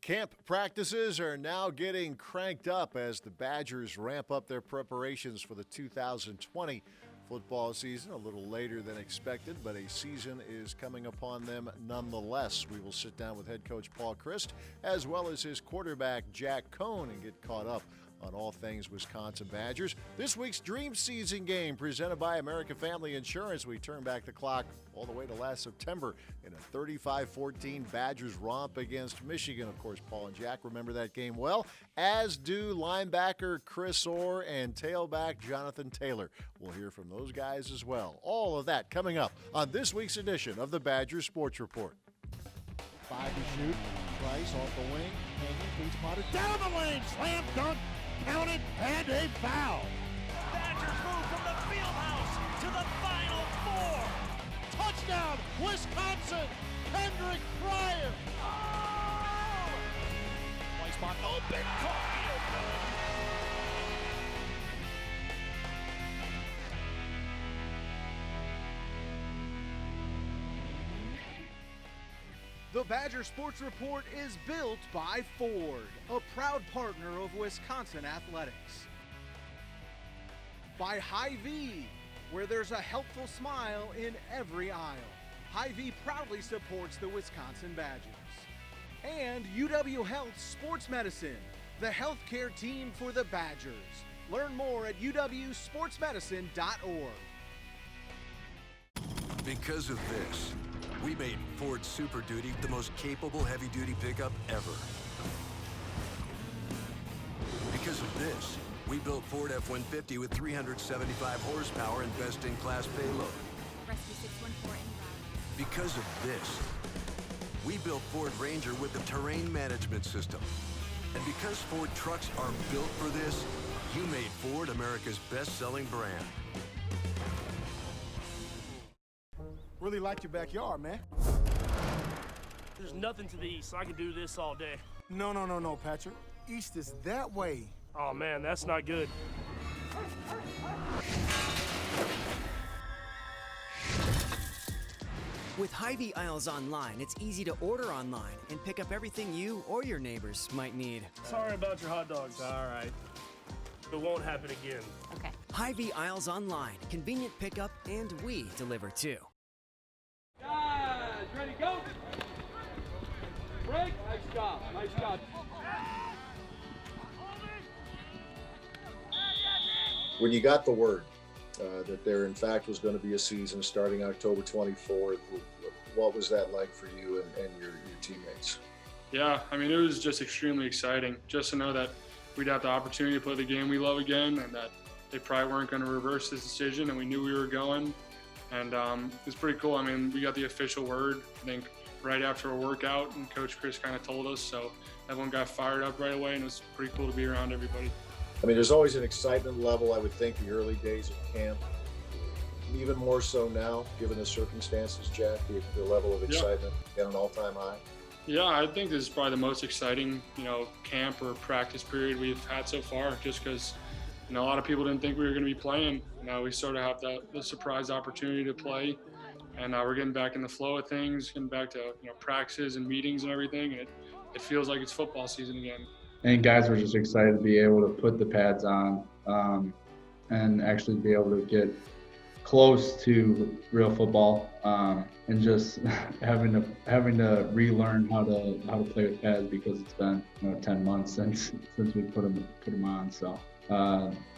Camp practices are now getting cranked up as the Badgers ramp up their preparations for the 2020 football season. A little later than expected, but a season is coming upon them nonetheless. We will sit down with head coach Paul Chryst as well as his quarterback Jack Cohn and get caught up on all things Wisconsin Badgers. This week's Dream Season game presented by American Family Insurance. We turn back the clock all the way to last September in a 35-14 Badgers romp against Michigan. Of course, Paul and Jack remember that game well, as do linebacker Chris Orr and tailback Jonathan Taylor. We'll hear from those guys as well. All of that coming up on this week's edition of the Badgers Sports Report. 5 to shoot. Price off the wing. Hanging. Feet spotted. Down the lane. Slam dunk. Counted. And a foul. Badgers move from the field house to the Final Four. Touchdown. Wisconsin. Kendrick Pryor. Oh! Play spot open. The Badger Sports Report is built by Ford, a proud partner of Wisconsin athletics. By Hy-Vee, where there's a helpful smile in every aisle. Hy-Vee proudly supports the Wisconsin Badgers. And UW Health Sports Medicine, the healthcare team for the Badgers. Learn more at uwsportsmedicine.org. Because of this, we made Ford Super Duty the most capable heavy-duty pickup ever. Because of this, we built Ford F-150 with 375 horsepower and best-in-class payload. Rescue 614 en route. Because of this, we built Ford Ranger with the terrain management system. And because Ford trucks are built for this, you made Ford America's best-selling brand. Really like your backyard, man. There's nothing to the east, so I can do this all day. No, Patrick. East is that way. Oh man, that's not good. With Hy-Vee Aisles Online, it's easy to order online and pick up everything you or your neighbors might need. Sorry about your hot dogs. All right. It won't happen again. Okay. Hy-Vee Aisles Online, convenient pickup, and we deliver too. Guys, ready, go! Break! Nice job, nice job. When you got the word that there in fact was going to be a season starting October 24th, what was that like for you and your teammates? Yeah, I mean, it was just extremely exciting just to know that we'd have the opportunity to play the game we love again, and that they probably weren't going to reverse this decision, and we knew we were going. And it was pretty cool. I mean, we got the official word, I think, right after a workout, and Coach Chryst kind of told us, so everyone got fired up right away, and it was pretty cool to be around everybody. I mean, there's always an excitement level, I would think, the early days of camp. Even more so now, given the circumstances, Jack, the level of excitement at an all-time high. Yeah, I think this is probably the most exciting, camp or practice period we've had so far, just because, a lot of people didn't think we were going to be playing. Now we sort of have the surprise opportunity to play, and we're getting back in the flow of things, getting back to practices and meetings and everything, and it feels like it's football season again. I think guys were just excited to be able to put the pads on and actually be able to get close to real football, and just having to relearn how to play with pads because it's been 10 months since we put them on. So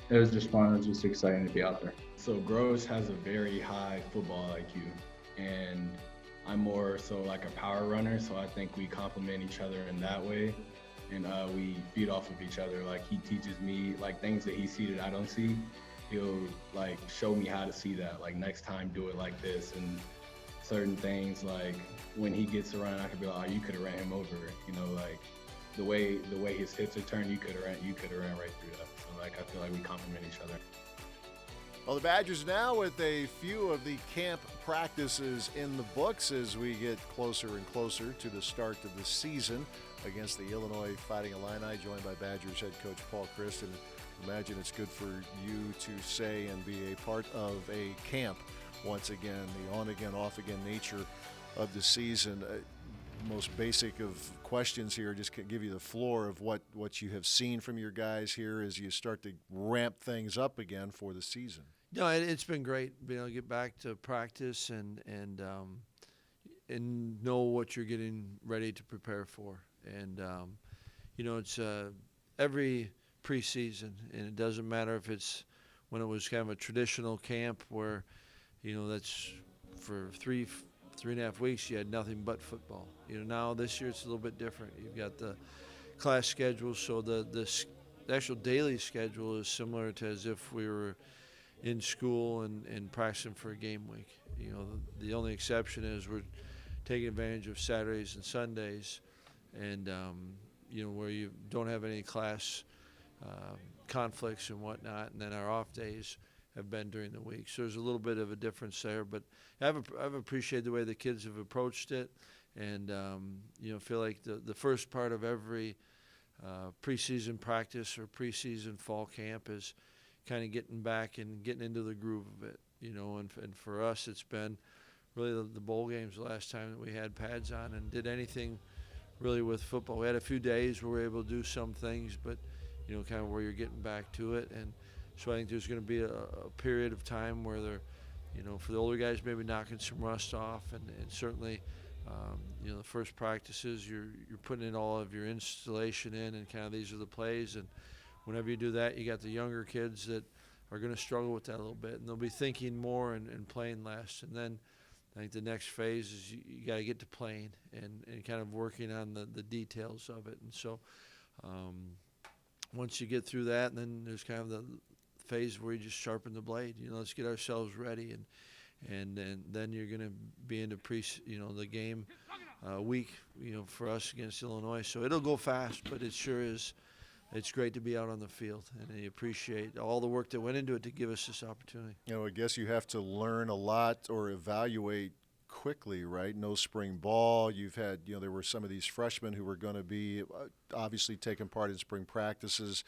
it was just fun. It was just exciting to be out there. So Gross has a very high football IQ, and I'm more so like a power runner. So I think we complement each other in that way. And we feed off of each other. Like, he teaches me like things that he sees that I don't see. He'll like show me how to see that. Like, next time do it like this, and certain things like when he gets around, I could be like, oh, you could have ran him over. Like the way his hips are turned, you could have ran right through that. So like I feel like we complement each other. Well, the Badgers now with a few of the camp practices in the books as we get closer and closer to the start of the season against the Illinois Fighting Illini, joined by Badgers head coach Paul Chryst. And imagine it's good for you to say and be a part of a camp once again, the on-again, off-again nature of the season. most basic of questions here, just to give you the floor of what you have seen from your guys here as you start to ramp things up again for the season. No, it's been great being able to get back to practice and know what you're getting ready to prepare for. And it's every preseason, and it doesn't matter if it's when it was kind of a traditional camp where, that's for three and a half weeks you had nothing but football. Now this year it's a little bit different. You've got the class schedule, so the actual daily schedule is similar to as if we were in school and practicing for a game week. The only exception is we're taking advantage of Saturdays and Sundays, and where you don't have any class conflicts and whatnot, and then our off days have been during the week. So there's a little bit of a difference there, but I've appreciated the way the kids have approached it, and feel like the first part of every preseason practice or preseason fall camp is kind of getting back and getting into the groove of it, and for us it's been really the bowl games the last time that we had pads on and did anything really with football. We had a few days where we were able to do some things, but kind of where you're getting back to it. And so I think there's going to be a period of time where they're, for the older guys, maybe knocking some rust off, and certainly the first practices you're putting in all of your installation in, and kind of these are the plays. And whenever you do that, you got the younger kids that are going to struggle with that a little bit, and they'll be thinking more and playing less. And then I think the next phase is you got to get to playing and kind of working on the details of it. And so once you get through that, and then there's kind of the phase where you just sharpen the blade. Let's get ourselves ready, and then you're going to be into the game week, for us against Illinois. So it'll go fast, but it sure is. It's great to be out on the field, and I appreciate all the work that went into it to give us this opportunity. I guess you have to learn a lot or evaluate quickly, right? No spring ball. You've had, there were some of these freshmen who were going to be obviously taking part in spring practices.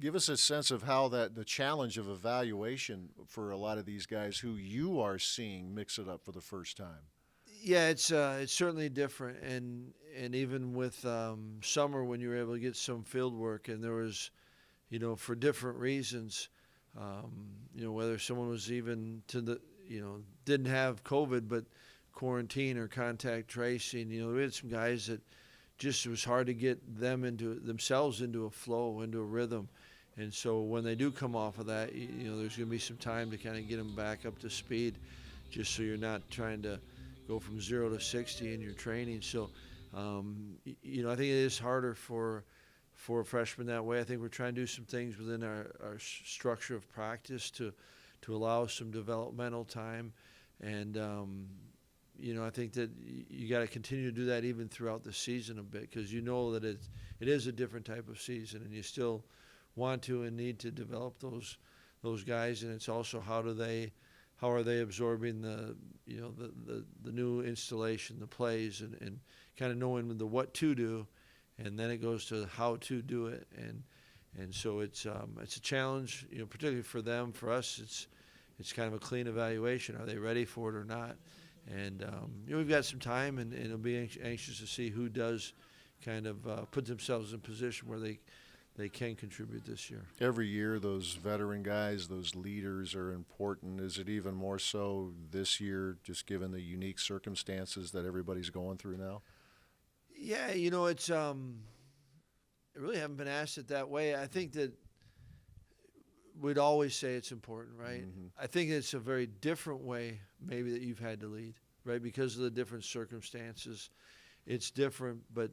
Give us a sense of how the challenge of evaluation for a lot of these guys who you are seeing mix it up for the first time. Yeah, it's certainly different, and even with summer when you were able to get some field work, and there was, for different reasons, whether someone was even didn't have COVID but quarantine or contact tracing, we had some guys that just it was hard to get themselves into a flow, into a rhythm, and so when they do come off of that, there's going to be some time to kind of get them back up to speed, just so you're not trying to go from 0 to 60 in your training. So, I think it is harder for freshmen that way. I think we're trying to do some things within our structure of practice to allow some developmental time. And, I think that you got to continue to do that even throughout the season a bit, because that it is a different type of season, and you still want to and need to develop those guys. And it's also how are they absorbing the new installation, the plays, and kind of knowing the what to do, and then it goes to how to do it, and so it's a challenge, particularly for them. For us, it's kind of a clean evaluation. Are they ready for it or not? And we've got some time, and it'll be anxious to see who does kind of put themselves in position where they can contribute this year. Every year, those veteran guys, those leaders are important. Is it even more so this year, just given the unique circumstances that everybody's going through now? Yeah, it's I really haven't been asked it that way. I think that we'd always say it's important, right? Mm-hmm. I think it's a very different way maybe that you've had to lead, right? Because of the different circumstances, it's different, but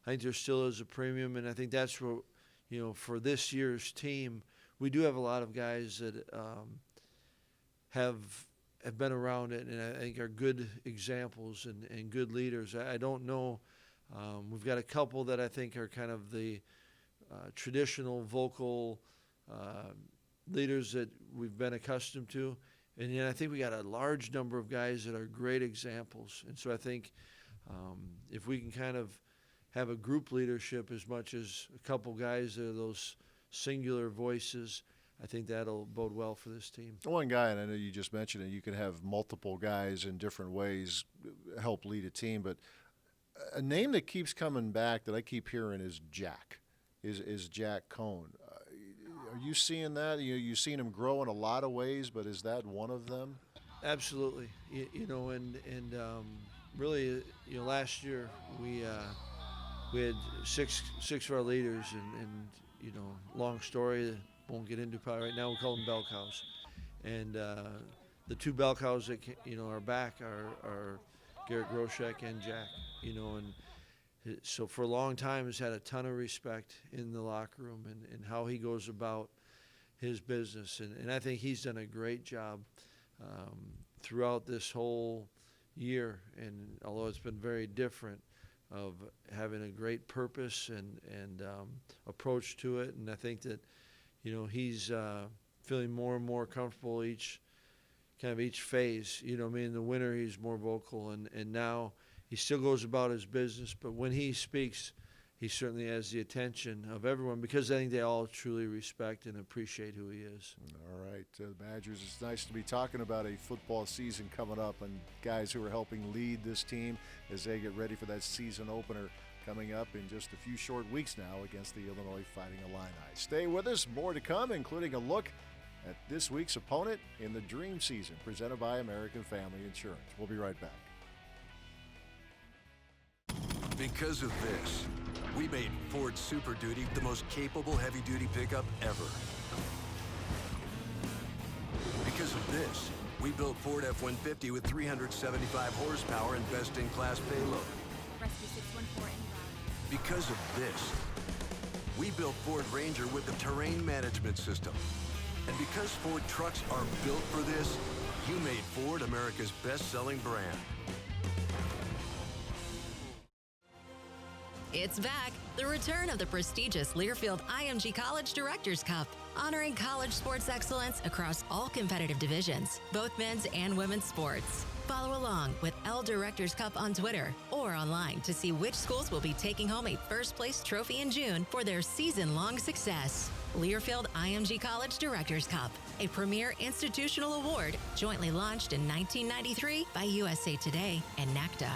I think there still is a premium, and I think that's what, for this year's team, we do have a lot of guys that have been around it, and I think are good examples and good leaders. I don't know. We've got a couple that I think are kind of the traditional vocal leaders that we've been accustomed to. And then I think we got a large number of guys that are great examples. And so I think if we can kind of have a group leadership as much as a couple guys that are those singular voices, I think that'll bode well for this team. One guy, and I know you just mentioned it, you can have multiple guys in different ways help lead a team, but a name that keeps coming back that I keep hearing is Jack, is Jack Cohn. Are you seeing that? You've seen him grow in a lot of ways, but is that one of them? Absolutely. And really, last year we had six of our leaders, and long story. Won't get into probably right now. We call them bell cows, and the two bell cows that are back are Garrett Groshek and Jack. And so for a long time has had a ton of respect in the locker room and how he goes about his business, and I think he's done a great job throughout this whole year. And although it's been very different, of having a great purpose and approach to it, and I think that. He's feeling more and more comfortable each phase. In the winter he's more vocal, and now he still goes about his business, but when he speaks, he certainly has the attention of everyone because I think they all truly respect and appreciate who he is. All right, Badgers, it's nice to be talking about a football season coming up and guys who are helping lead this team as they get ready for that season opener coming up in just a few short weeks now against the Illinois Fighting Illini. Stay with us, more to come, including a look at this week's opponent in the Dream Season, presented by American Family Insurance. We'll be right back. Because of this, we made Ford Super Duty the most capable heavy-duty pickup ever. Because of this, we built Ford F-150 with 375 horsepower and best-in-class payload. Rescue 614 en route. Because of this, we built Ford Ranger with the terrain management system. And because Ford trucks are built for this, you made Ford America's best-selling brand. It's back. The return of the prestigious Learfield IMG College Directors Cup, honoring college sports excellence across all competitive divisions, both men's and women's sports. Follow along with L Directors Cup on Twitter or online to see which schools will be taking home a first-place trophy in June for their season-long success. Learfield IMG College Directors Cup, a premier institutional award jointly launched in 1993 by USA Today and NACDA.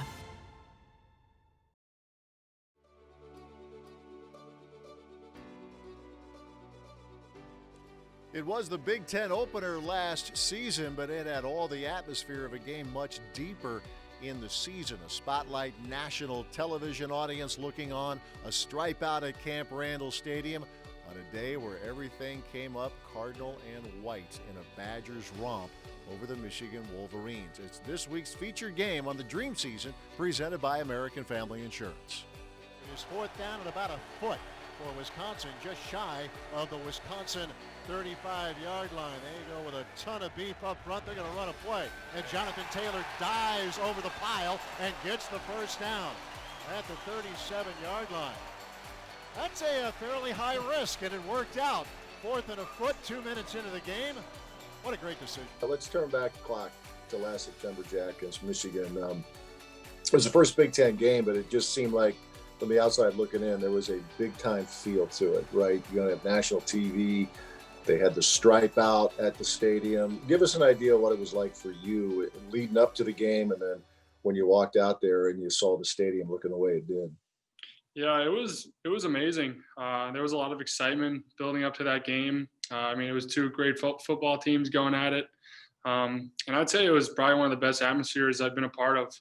It was the Big Ten opener last season, but it had all the atmosphere of a game much deeper in the season. A spotlight national television audience looking on, a stripe out at Camp Randall Stadium on a day where everything came up cardinal and white in a Badgers romp over the Michigan Wolverines. It's this week's featured game on the Dream Season, presented by American Family Insurance. It is fourth down and about a foot for Wisconsin, just shy of the Wisconsin 35-yard line. They go with a ton of beef up front. They're going to run a play. And Jonathan Taylor dives over the pile and gets the first down at the 37-yard line. That's a fairly high risk, and it worked out. Fourth and a foot, 2 minutes into the game. What a great decision. Let's turn back the clock to last September, Jack, against Michigan. It was the first Big Ten game, but it just seemed like from the outside looking in, there was a big-time feel to it, right? You're going to have national TV. They had the stripe out at the stadium. Give us an idea of what it was like for you leading up to the game, and then when you walked out there and you saw the stadium looking the way it did. Yeah, it was amazing. There was a lot of excitement building up to that game. It was two great football teams going at it. And I'd say it was probably one of the best atmospheres I've been a part of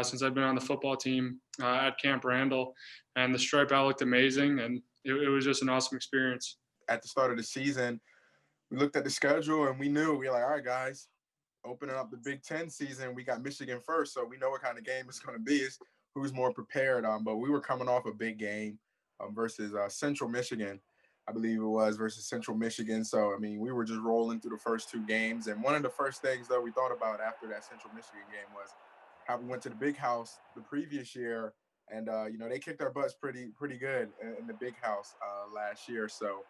since I've been on the football team at Camp Randall. And the stripe out looked amazing, and it was just an awesome experience. At the start of the season, we looked at the schedule and we knew, we were like, all right, guys, opening up the Big Ten season, we got Michigan first, so we know what kind of game it's going to be. Is who's more prepared. But we were coming off a big game versus Central Michigan, I believe it was, versus Central Michigan. So, we were just rolling through the first two games. And one of the first things, though, we thought about after that Central Michigan game was how we went to the Big House the previous year. And, they kicked our butts pretty good in the Big House last year. So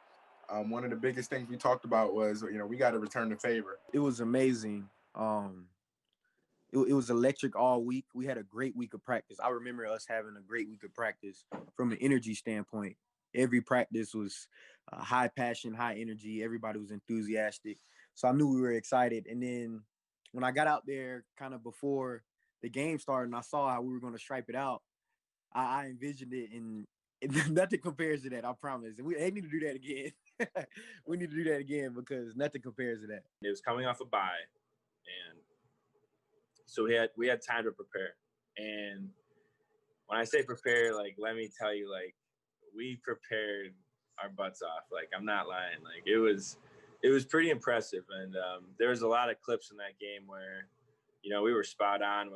one of the biggest things we talked about was, we got to return the favor. It was amazing. It was electric all week. We had a great week of practice. I remember us having a great week of practice from an energy standpoint. Every practice was high passion, high energy. Everybody was enthusiastic. So I knew we were excited. And then when I got out there kind of before the game started and I saw how we were going to stripe it out, I envisioned it, and nothing compares to that, I promise. And they need to do that again. We need to do that again because nothing compares to that. It was coming off a bye, and so we had time to prepare. And when I say prepare, like, let me tell you, like, we prepared our butts off. Like, I'm not lying. Like, it was pretty impressive. And there was a lot of clips in that game where, we were spot on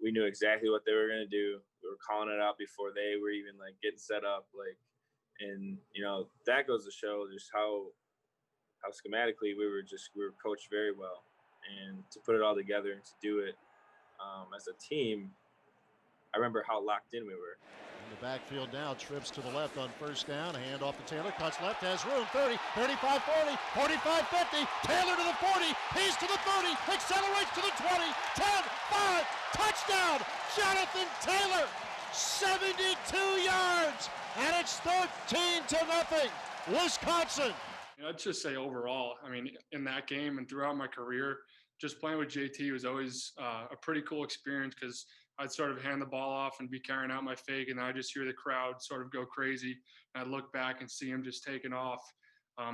we knew exactly what they were going to do. We were calling it out before they were even like getting set up. Like, and that goes to show just how schematically we were coached very well, and to put it all together and to do it as a team, I remember how locked in we were. In the backfield now, trips to the left on first down, hand off to Taylor, cuts left, has room, 30, 35, 40, 45, 50, Taylor to the 40, he's to the 30, accelerates to the 20, 10, 5, touchdown, Jonathan Taylor, 72 yards, and it's 13-0, Wisconsin. I'd just say overall, I mean, in that game and throughout my career, just playing with JT was always a pretty cool experience because I'd sort of hand the ball off and be carrying out my fake, and I'd just hear the crowd sort of go crazy. And I'd look back and see him just taking off.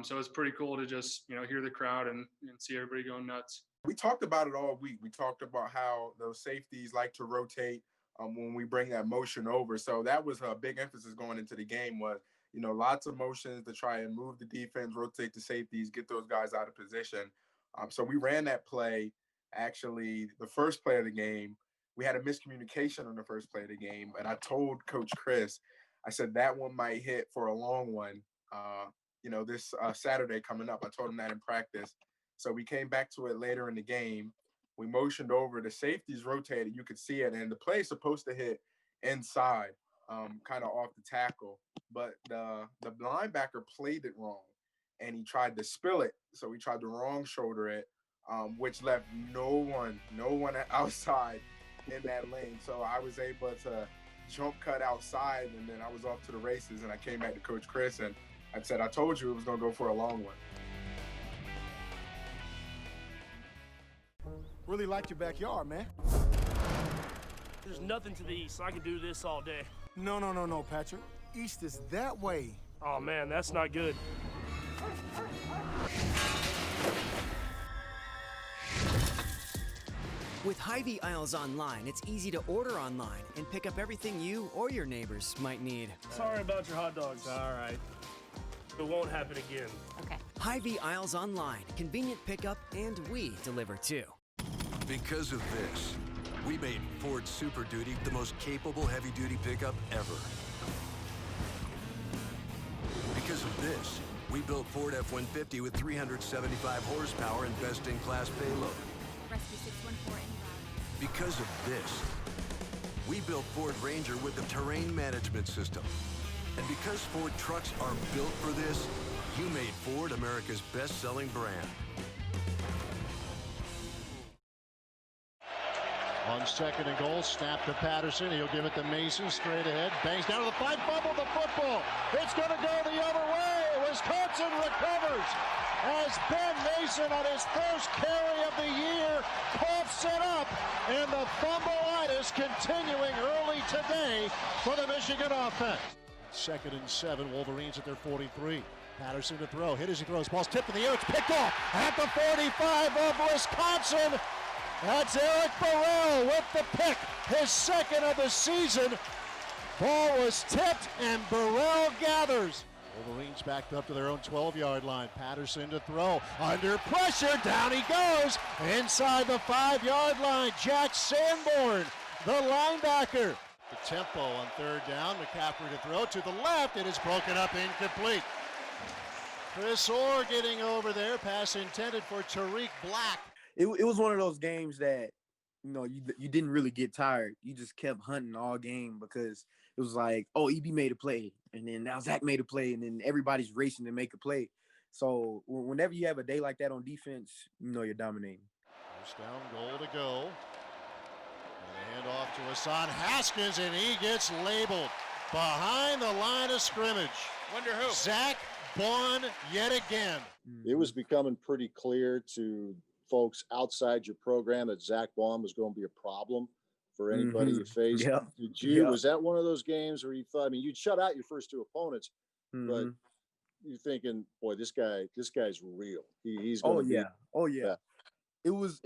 So it's pretty cool to just, hear the crowd and see everybody going nuts. We talked about it all week. We talked about how those safeties like to rotate when we bring that motion over. So that was a big emphasis going into the game was, lots of motions to try and move the defense, rotate the safeties, get those guys out of position. So we ran that play, actually, the first play of the game. We had a miscommunication on the first play of the game, and I told Coach Chryst, I said that one might hit for a long one, this Saturday coming up. I told him that in practice. So we came back to it later in the game. We motioned over, the safeties rotated, you could see it, and the play is supposed to hit inside, kind of off the tackle. But the linebacker played it wrong, and he tried to spill it. So he tried to wrong shoulder it, which left no one outside in that lane. So I was able to jump cut outside, and then I was off to the races, and I came back to Coach Chryst, and I said, I told you it was going to go for a long one. Really like your backyard, man. There's nothing to the east, so I can do this all day. No, Patrick. East is that way. Oh, man, that's not good. With Hy-Vee aisles online, it's easy to order online and pick up everything you or your neighbors might need. Sorry about your hot dogs. All right. It won't happen again. Okay. Hy-Vee aisles online, convenient pickup, and we deliver too. Because of this, we made Ford Super Duty the most capable heavy-duty pickup ever. Because of this, we built Ford F-150 with 375 horsepower and best-in-class payload. Rescue 614 en route. Because of this, we built Ford Ranger with the terrain management system. And because Ford trucks are built for this, you made Ford America's best-selling brand. On second and goal, snap to Patterson. He'll give it to Mason straight ahead. Bangs down to the 5, fumble the football. It's going to go the other way. Wisconsin recovers as Ben Mason on his first carry of the year coughs it up. And the fumbleitis continuing early today for the Michigan offense. Second and 7, Wolverines at their 43. Patterson to throw. Hit as he throws. Ball's tipped in the air. It's picked off at the 45 of Wisconsin. That's Eric Burrell with the pick, his second of the season. Ball was tipped, and Burrell gathers. Wolverines backed up to their own 12-yard line. Patterson to throw. Under pressure, down he goes. Inside the 5-yard line, Jack Sanborn, the linebacker. The tempo on third down. McCaffrey to throw to the left. It is broken up, incomplete. Chris Orr getting over there. Pass intended for Tariq Black. It was one of those games that, you didn't really get tired. You just kept hunting all game because it was like, oh, EB made a play, and then now Zach made a play, and then everybody's racing to make a play. So whenever you have a day like that on defense, you're dominating. First down, goal to go. And a handoff to Hassan Haskins, and he gets labeled. behind the line of scrimmage. Wonder who? Zach Bond yet again. It was becoming pretty clear to folks outside your program that Zach Baum was going to be a problem for anybody you faced. Yeah. Did you? Was that one of those games where you thought? I mean, you'd shut out your first two opponents, but you're thinking, boy, this guy's real. He's going to be. Oh yeah. It was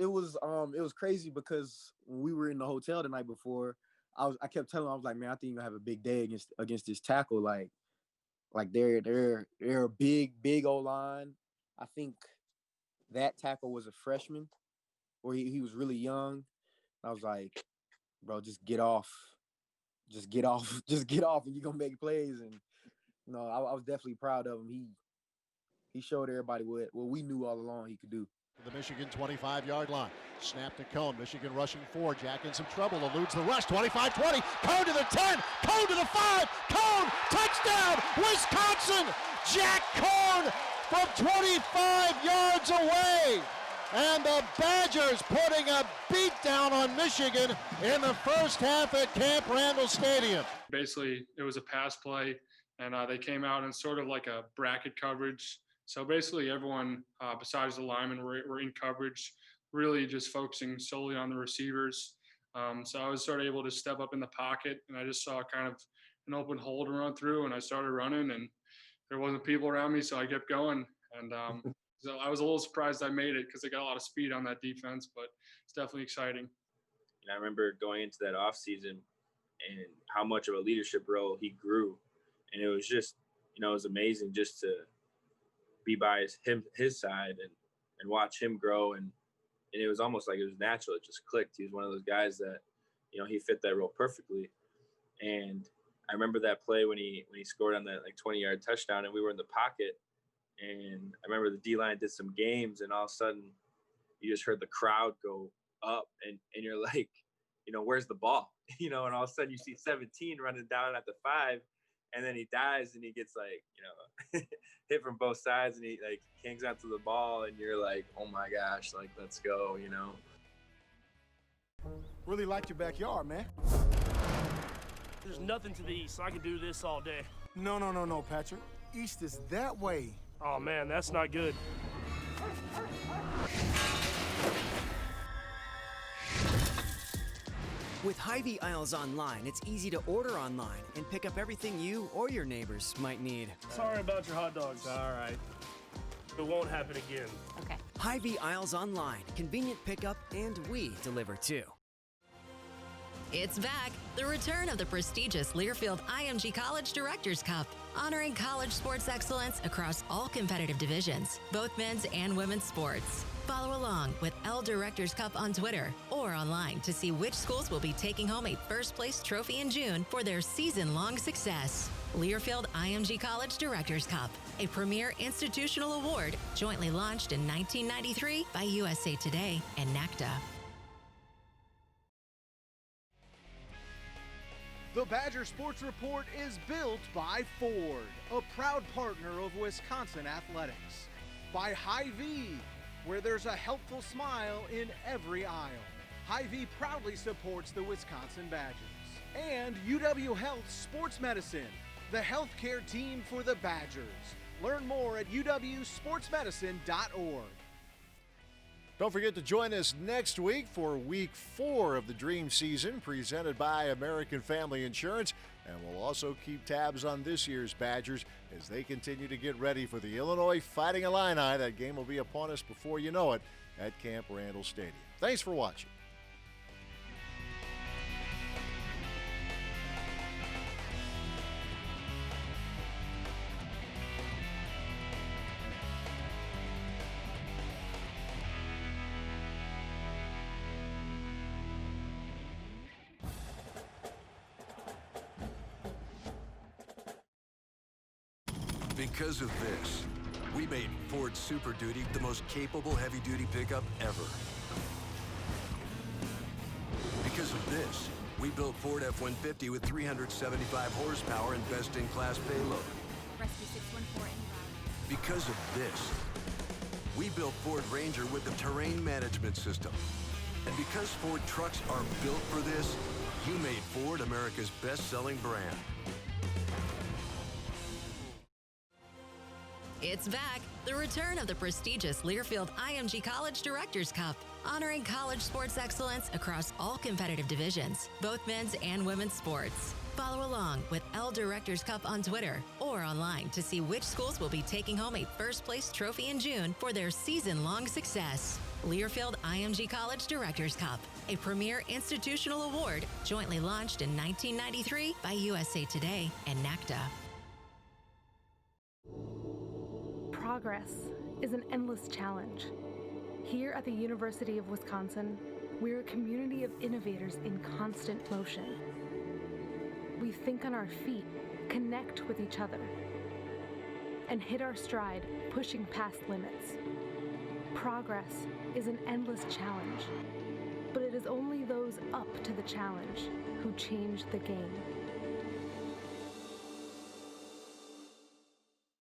crazy because when we were in the hotel the night before, I kept telling him, I was like, man, I think you're gonna have a big day against this tackle. Like they're a big O-line. I think that tackle was a freshman, or he was really young. I was like, bro, just get off, and you're gonna make plays. And I was definitely proud of him. He showed everybody what we knew all along he could do. The Michigan 25-yard line. Snap to Cone. Michigan rushing 4. Jack in some trouble. Eludes the rush. 25-20. Cone to the 10. Cone to the 5. Cone. Touchdown. Wisconsin. Jack Cone from 25 yards away. And the Badgers putting a beat down on Michigan in the first half at Camp Randall Stadium. Basically, it was a pass play, and they came out in sort of like a bracket coverage. So basically everyone besides the linemen were in coverage, really just focusing solely on the receivers. So I was sort of able to step up in the pocket, and I just saw kind of an open hole to run through, and I started running, and there wasn't people around me, so I kept going. And so I was a little surprised I made it because they got a lot of speed on that defense, but it's definitely exciting. And I remember going into that offseason and how much of a leadership role he grew. And it was just, it was amazing just to be by his side and watch him grow. And it was almost like it was natural. It just clicked. He was one of those guys that, he fit that role perfectly. And I remember that play when he scored on that 20-yard touchdown, and we were in the pocket. And I remember the D-line did some games, and all of a sudden you just heard the crowd go up, and you're like, where's the ball? And all of a sudden you see 17 running down at the 5, and then he dives and he gets hit from both sides, and he hangs onto the ball, and you're like, oh my gosh, let's go, Really like your backyard, man. There's nothing to the east. I could do this all day. No, Patrick. East is that way. Oh man, that's not good. With Hy-Vee aisles online, it's easy to order online and pick up everything you or your neighbors might need. Sorry about your hot dogs. All right. It won't happen again. Okay. Hy-Vee aisles online, convenient pickup, and we deliver too. It's back. The return of the prestigious Learfield IMG College Directors Cup, honoring college sports excellence across all competitive divisions, both men's and women's sports. Follow along with L Directors Cup on Twitter or online to see which schools will be taking home a first place trophy in June for their season-long success. Learfield IMG College Directors Cup, a premier institutional award jointly launched in 1993 by USA Today and NACDA. The Badger Sports Report is built by Ford, a proud partner of Wisconsin athletics. By Hy-Vee, where there's a helpful smile in every aisle. Hy-Vee proudly supports the Wisconsin Badgers. And UW Health Sports Medicine, the healthcare team for the Badgers. Learn more at uwsportsmedicine.org. Don't forget to join us next week for Week 4 of the Dream Season, presented by American Family Insurance. And we'll also keep tabs on this year's Badgers as they continue to get ready for the Illinois Fighting Illini. That game will be upon us before you know it at Camp Randall Stadium. Thanks for watching. Because of this, we made Ford Super Duty the most capable heavy-duty pickup ever. Because of this, we built Ford F-150 with 375 horsepower and best-in-class payload. Rescue 614 inbound. Because of this, we built Ford Ranger with the terrain management system. And because Ford trucks are built for this, you made Ford America's best-selling brand. It's back, the return of the prestigious Learfield IMG College Directors Cup, honoring college sports excellence across all competitive divisions, both men's and women's sports. Follow along with L Directors Cup on Twitter or online to see which schools will be taking home a first-place trophy in June for their season-long success. Learfield IMG College Directors Cup, a premier institutional award jointly launched in 1993 by USA Today and NACDA. Progress is an endless challenge. Here at the University of Wisconsin, we're a community of innovators in constant motion. We think on our feet, connect with each other, and hit our stride, pushing past limits. Progress is an endless challenge, but it is only those up to the challenge who change the game.